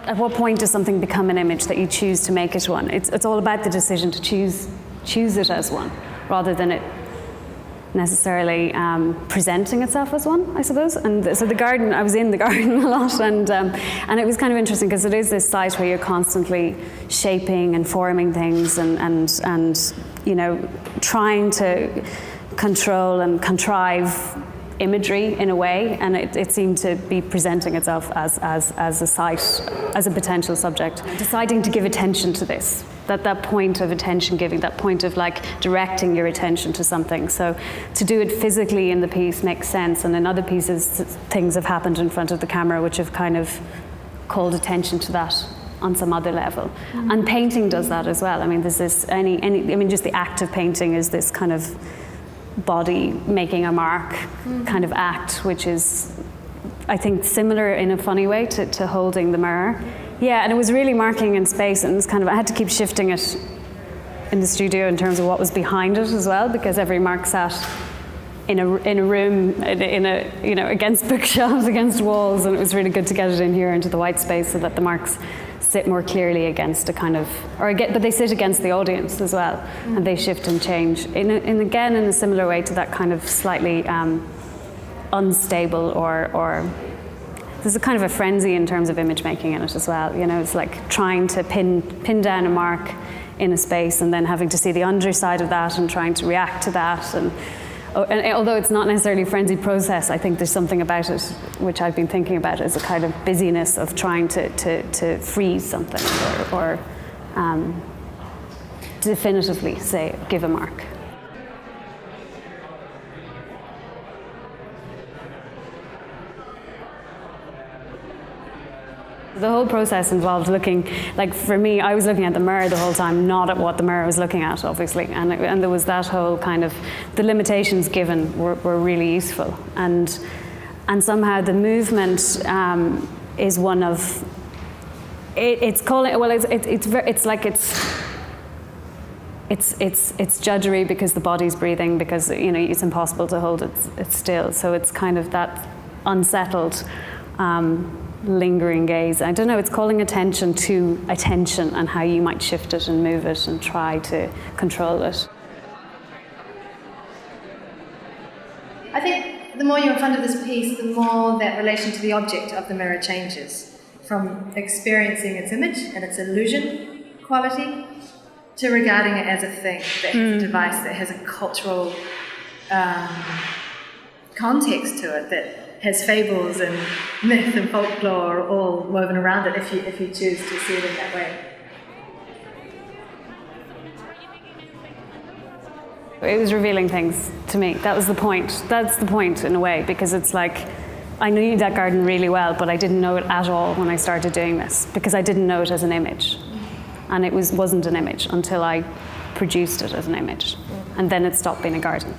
At what point does something become an image that you choose to make it one? It's all about the decision to choose it as one, rather than it necessarily presenting itself as one, I suppose. And so the garden, I was in the garden a lot, and it was kind of interesting because it is this site where you're constantly shaping and forming things, and you know, trying to control and contrive imagery in a way, and it seemed to be presenting itself as a site, as a potential subject. Deciding to give attention to this, that point of attention giving, that point of like directing your attention to something. So to do it physically in the piece makes sense, and in other pieces things have happened in front of the camera which have kind of called attention to that on some other level. Mm-hmm. And painting does that as well. I mean, there's this just the act of painting is this kind of body making a mark kind of act, which is, I think, similar in a funny way to holding the mirror. Yeah, and it was really marking in space, and it was kind of, I had to keep shifting it in the studio in terms of what was behind it as well, because every mark sat in a room, in a, you know, against bookshelves, against walls, and it was really good to get it in here into the white space so that the marks sit more clearly against a kind of, but they sit against the audience as well, and they shift and change in a similar way to that kind of slightly unstable or there's a kind of a frenzy in terms of image making in it as well. You know, it's like trying to pin down a mark in a space and then having to see the underside of that and trying to react to that. And although it's not necessarily a frenzied process, I think there's something about it which I've been thinking about as a kind of busyness of trying to freeze something or definitively say, give a mark. The whole process involved looking, like for me, I was looking at the mirror the whole time, not at what the mirror was looking at, obviously. And there was that whole kind of, the limitations given were really useful. And somehow the movement is one of, it's judgery because the body's breathing, because, you know, it's impossible to hold it still. So it's kind of that unsettled, lingering gaze. I don't know, it's calling attention to attention and how you might shift it and move it and try to control it. I think the more you're in front of this piece, the more that relation to the object of the mirror changes, from experiencing its image and its illusion quality to regarding it as a thing, that has a device, that has a cultural context to it, that has fables and myth and folklore all woven around it if you choose to see it in that way. It was revealing things to me. That was the point. That's the point in a way, because it's like I knew that garden really well, but I didn't know it at all when I started doing this, because I didn't know it as an image. And it wasn't an image until I produced it as an image. And then it stopped being a garden.